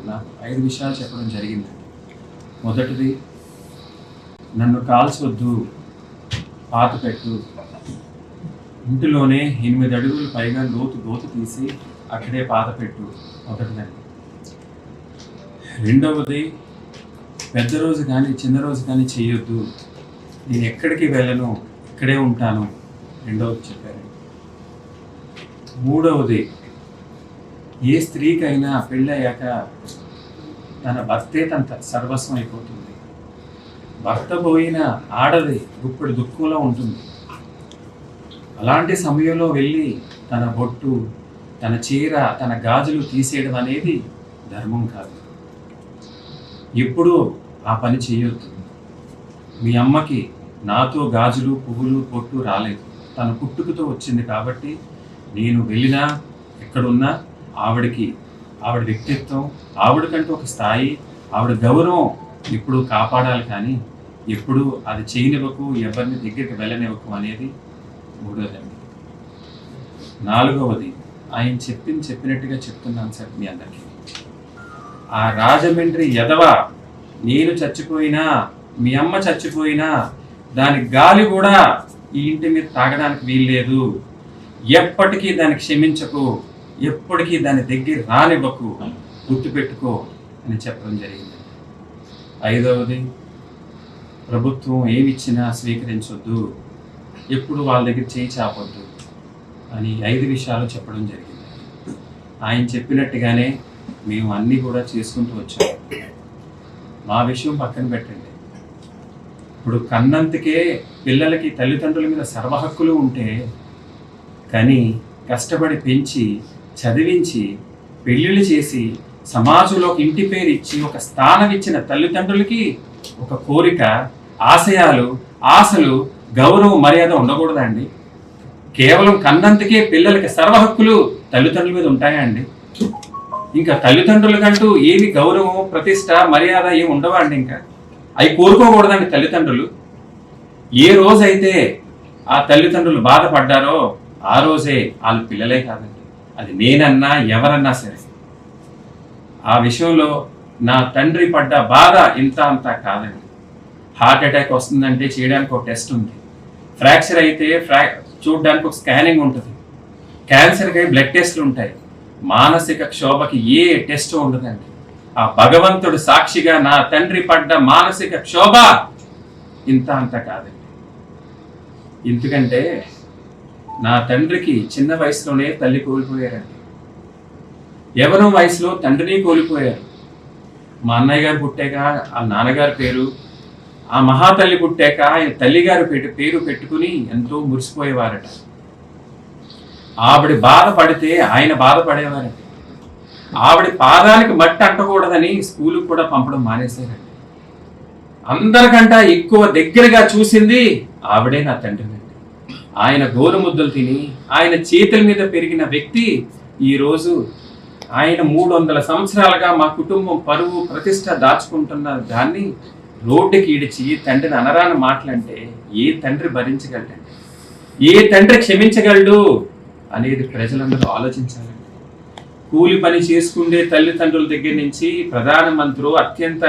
నాకు 5 విషయాలు చెప్పడం జరిగింది. మొదటిది, నన్ను కాల్చొద్దు, పాతిపెట్టు, ఇంటిలోనే 8 అడుగులు పైగా లోతు తీసి అక్కడే పాతిపెట్టు. మొదటిదండి. రెండవది, పెద్ద రోజు కానీ చిన్న రోజు కానీ చేయొద్దు, నేను ఎక్కడికి వెళ్ళను, ఇక్కడే ఉంటాను. రెండవది చెప్పారు. మూడవది, ఏ స్త్రీకైనా పెళ్ళయ్యాక తన భర్తే తన సర్వస్వం అయిపోతుంది. భర్త పోయిన ఆడది గుప్పుడు దుఃఖంలో ఉంటుంది. అలాంటి సమయంలో వెళ్ళి తన బొట్టు, తన చీర, తన గాజులు తీసేయడం అనేది ధర్మం కాదు. ఎప్పుడూ ఆ పని చేయొద్దు. మీ అమ్మకి నాతో గాజులు, పువ్వులు, పొట్టు రాలేదు, తన పుట్టుకతో వచ్చింది. కాబట్టి నేను వెళ్ళినా ఎక్కడున్నా ఆవిడ వ్యక్తిత్వం, ఆవిడకంటూ ఒక స్థాయి, ఆవిడ గౌరవం ఎప్పుడు కాపాడాలి. కానీ ఎప్పుడు అది చేయనివ్వకు, ఎవరిని దగ్గరికి వెళ్ళనివ్వకు అనేది మూడోదండి. నాలుగవది, ఆయన చెప్పినట్టుగా చెప్తున్నాను సార్ మీ అందరికీ. ఆ రాజమండ్రి ఎదవ, నేను చచ్చిపోయినా, మీ అమ్మ చచ్చిపోయినా దాని గాలి కూడా ఈ ఇంటి మీద తాగడానికి వీల్లేదు. ఎప్పటికీ దాన్ని క్షమించకు, ఎప్పటికీ దాని దగ్గర రానివ్వకు, గుర్తుపెట్టుకో అని చెప్పడం జరిగింది. ఐదవది, ప్రభుత్వం ఏమిచ్చినా స్వీకరించొద్దు, ఎప్పుడు వాళ్ళ దగ్గర చేయి చాపొద్దు అని 5 విషయాలు చెప్పడం జరిగింది. ఆయన చెప్పినట్టుగానే మేము అన్నీ కూడా చేసుకుంటూ వచ్చాము. మా విషయం పక్కన పెట్టండి. ఇప్పుడు కన్నంతకే పిల్లలకి తల్లిదండ్రుల మీద సర్వహక్కులు ఉంటే, కానీ కష్టపడి పెంచి చదివించి పెళ్ళిళ్ళు చేసి సమాజంలో ఒక ఇంటి పేరు ఇచ్చి ఒక స్థానం ఇచ్చిన తల్లిదండ్రులకి ఒక కోరిక, ఆశయాలు, ఆశలు, గౌరవం, మర్యాద ఉండకూడదా అండి? కేవలం కన్నంతకే పిల్లలకి సర్వహక్కులు తల్లిదండ్రుల మీద ఉంటాయా అండి? ఇంకా తల్లిదండ్రులకంటూ ఏమి గౌరవం, ప్రతిష్ట, మర్యాద ఏమి ఉండవా అండి? ఇంకా అవి కోరుకోకూడదండి తల్లిదండ్రులు. ఏ రోజైతే ఆ తల్లిదండ్రులు బాధపడ్డారో ఆ రోజే వాళ్ళ పిల్లలే కాదండి, అది నేనన్నా ఎవరన్నా సరే. ఆ విషయంలో నా తండ్రి పడ్డ బాధ ఇంత అంతా కాదండి. హార్ట్ అటాక్ వస్తుందంటే చేయడానికి ఒక టెస్ట్ ఉంది, ఫ్రాక్చర్ అయితే చూడడానికి ఒక స్కానింగ్ ఉంటుంది, క్యాన్సర్కి బ్లడ్ టెస్ట్లు ఉంటాయి. మానసిక క్షోభకి ఏ టెస్ట్ ఉండదండి. ఆ భగవంతుడు సాక్షిగా నా తండ్రి పడ్డ మానసిక క్షోభ ఇంత అంత కాదండి. ఎందుకంటే నా తండ్రికి చిన్న వయసులోనే తల్లి కోల్పోయారండి. యవ్వనం వయసులో తండ్రిని కోల్పోయారు. మా అన్నయ్య గారు పుట్టాక ఆ నాన్నగారి పేరు, ఆ మహాతల్లి పుట్టాక ఆయన తల్లిగారు పేరు పెట్టుకుని ఎంతో మురిసిపోయేవారట. ఆవిడ బాధపడితే ఆయన బాధపడేవారండి. ఆవిడ పాదానికి మట్టి అంటకూడదని స్కూలుకు కూడా పంపడం మానేశారండి. అందరికంటే ఎక్కువ దగ్గరగా చూసింది ఆవిడే నా తండ్రినండి. ఆయన గోరుముద్దలు తిని ఆయన చేతుల మీద పెరిగిన వ్యక్తి ఈరోజు ఆయన 300 సంవత్సరాలుగా మా కుటుంబం పరువు, ప్రతిష్ట దాచుకుంటున్న దాన్ని రోడ్డుకి ఈడిచి తండ్రిని అనరాని మాటలంటే ఏ తండ్రి భరించగలడండి? ఏ తండ్రి క్షమించగలడు అనేది ప్రజలందరూ ఆలోచించాలండి. కూలి పని చేసుకుండే తల్లిదండ్రుల దగ్గర నుంచి ప్రధానమంత్రులు, అత్యంత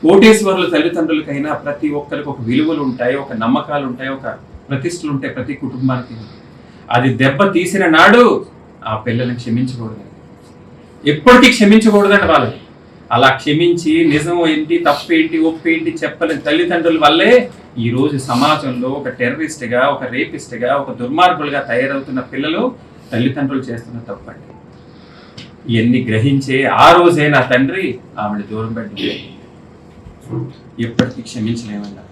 కోటేశ్వరుల తల్లిదండ్రులకైనా ప్రతి ఒక్కరికి ఒక విలువలు ఉంటాయి, ఒక నమ్మకాలు ఉంటాయి, ఒక ప్రతిష్టలు ఉంటాయి ప్రతి కుటుంబానికి. అది దెబ్బ తీసిన నాడు ఆ పిల్లల్ని క్షమించకూడదండి, ఎప్పటికీ క్షమించకూడదండి వాళ్ళని. అలా క్షమించి నిజం ఏంటి, తప్పేంటి, ఒప్పేంటి చెప్పలేని తల్లిదండ్రుల వల్లే ఈరోజు సమాజంలో ఒక టెర్రరిస్ట్గా, ఒక రేపిస్ట్గా, ఒక దుర్మార్గులుగా తయారవుతున్న పిల్లలు తల్లిదండ్రులు చేస్తున్న తప్పండి. ఇవన్నీ గ్రహించే ఆ రోజే నా తండ్రి ఆవిడ దూరం పెట్టి ఎప్పటికీ క్షమించలేమన్నా.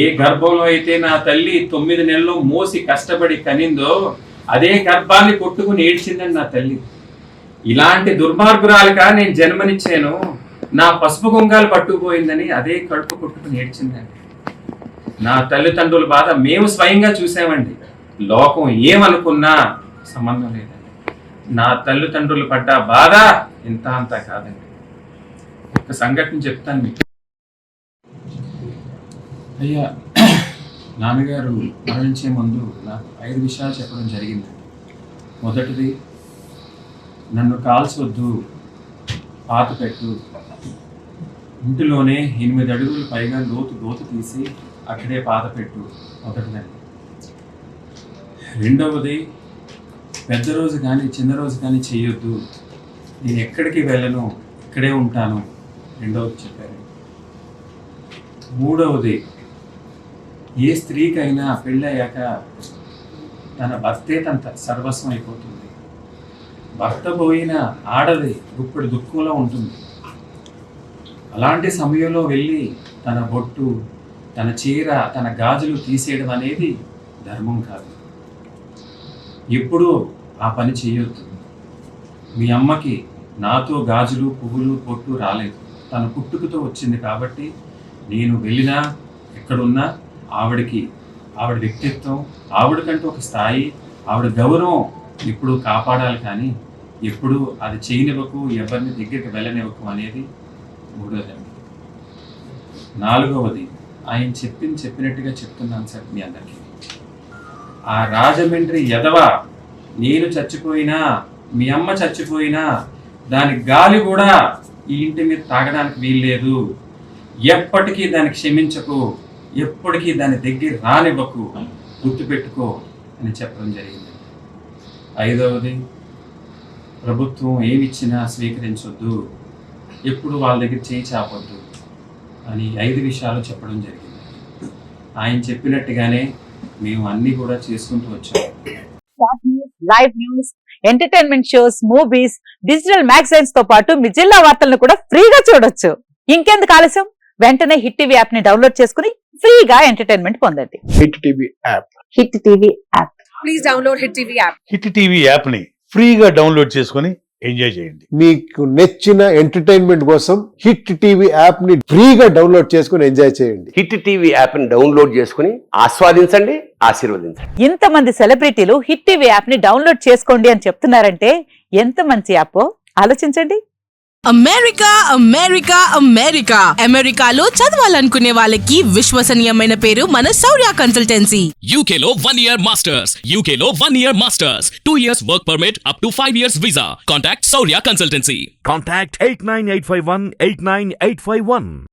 ఏ గర్భంలో అయితే నా తల్లి 9 నెలలు మోసి కష్టపడి కనిందో అదే గర్భాన్ని కొట్టుకుని ఏడ్చిందండి నా తల్లి. ఇలాంటి దుర్మార్గురాలుగా నేను జన్మనిచ్చాను, నా పసుపు కుంగాలు పట్టుకుపోయిందని అదే కడుపు కొట్టుకుని ఏడ్చిందండి. నా తల్లిదండ్రుల బాధ మేము స్వయంగా చూసామండి. లోకం ఏమనుకున్నా సంబంధం లేదండి. నా తల్లిదండ్రులు పడ్డ బాధ ఇంత అంతా కాదండి. ఒక సంఘటన చెప్తాను మీకు. అయ్యా, నాన్నగారు మరణించే ముందు నాకు 5 విషయాలు చెప్పడం జరిగిందండి. మొదటిది, నన్ను కాల్చొద్దు, పాతపెట్టు. ఇంటిలోనే 8 అడుగులు పైగా లోతు తీసి అక్కడే పాతపెట్టు. మొదటిదని. రెండవది, పెద్ద రోజు కానీ చిన్న రోజు కానీ చేయొద్దు. నేను ఎక్కడికి వెళ్ళను, ఇక్కడే ఉంటాను. రెండవది చెప్పారు. మూడవది, ఏ స్త్రీకైనా పెళ్ళయ్యాక తన భర్తే తన సర్వస్వం అయిపోతుంది. భర్త పోయిన ఆడది గుప్పటి దుఃఖంలో ఉంటుంది. అలాంటి సమయంలో వెళ్ళి తన బొట్టు, తన చీర, తన గాజులు తీసేయడం అనేది ధర్మం కాదు. ఎప్పుడూ ఆ పని చేయొద్దు. మీ అమ్మకి నాతో గాజులు, పువ్వులు, బొట్టు రాలేదు. తన పుట్టుకతో వచ్చింది కాబట్టి నేను వెళ్ళినా ఎక్కడున్నా ఆవిడ వ్యక్తిత్వం, ఆవిడకంటూ ఒక స్థాయి, ఆవిడ గౌరవం ఎప్పుడు కాపాడాలి. కానీ ఎప్పుడు అది చేయనివ్వకు, ఎవరిని దగ్గరికి వెళ్ళనివ్వకు అనేది మూడోది. నాలుగవది, ఆయన చెప్పినట్టుగా చెప్తున్నాను సార్ మీ అందరికీ. ఆ రాజమండ్రి ఎదవ నేను చచ్చిపోయినా, మీ అమ్మ చచ్చిపోయినా దాని గాలి కూడా ఈ ఇంటి మీద తాగడానికి వీల్లేదు. ఎప్పటికీ దాన్ని క్షమించకు, ఎప్పటికీ దాని దగ్గర రానివ్వకు, గుర్తుపెట్టుకో అని చెప్పడం జరిగింది. ఐదవది, ప్రభుత్వం ఏమిచ్చినా స్వీకరించొద్దు, ఎప్పుడు వాళ్ళ దగ్గర చేయి చాపొద్దు అని 5 విషయాలు చెప్పడం జరిగింది. ఆయన చెప్పినట్టుగానే మేము అన్నీ కూడా చేసుకుంటూ వచ్చాము. Live news, entertainment shows, movies, digital magazines తో పాటు మీ జిల్లా వార్తలను కూడా ఫ్రీగా చూడొచ్చు. ఇంకెందుకు ఆలస్యం, వెంటనే హిట్ టీవీ యాప్ ని డౌన్లోడ్ చేసుకుని ఫ్రీగా ఎంటర్టైన్మెంట్ పొందండి. Hit TV app. Hit TV app. Please download hit TV app. Hit TV app ని ఫ్రీగా డౌన్లోడ్ చేసుకొని ఎంజాయ్ చేయండి. మీకు నచ్చిన ఎంటర్టైన్మెంట్ కోసం హిట్ టీవీ యాప్ ని ఫ్రీగా డౌన్లోడ్ చేసుకుని ఎంజాయ్ చేయండి. హిట్ టీవీ యాప్ ని డౌన్లోడ్ చేసుకుని ఆస్వాదించండి, ఆశీర్వదించండి. ఇంతమంది సెలబ్రిటీలు హిట్ టీవీ యాప్ ని డౌన్లోడ్ చేసుకోండి అని చెప్తున్నారంటే ఎంత మంచి యాప్ ఆలోచించండి. అమెరికా అమెరికా అమెరికా అమెరికాలో చదవాలనుకునే వాళ్ళకి విశ్వసనీయమైన పేరు మన శౌర్య కన్సల్టెన్సీ. UK లో 1 year masters. UK లో 1 year masters. 2 years work permit up to 5 years visa. Contact Saurya Consultancy. Contact 89851 89851.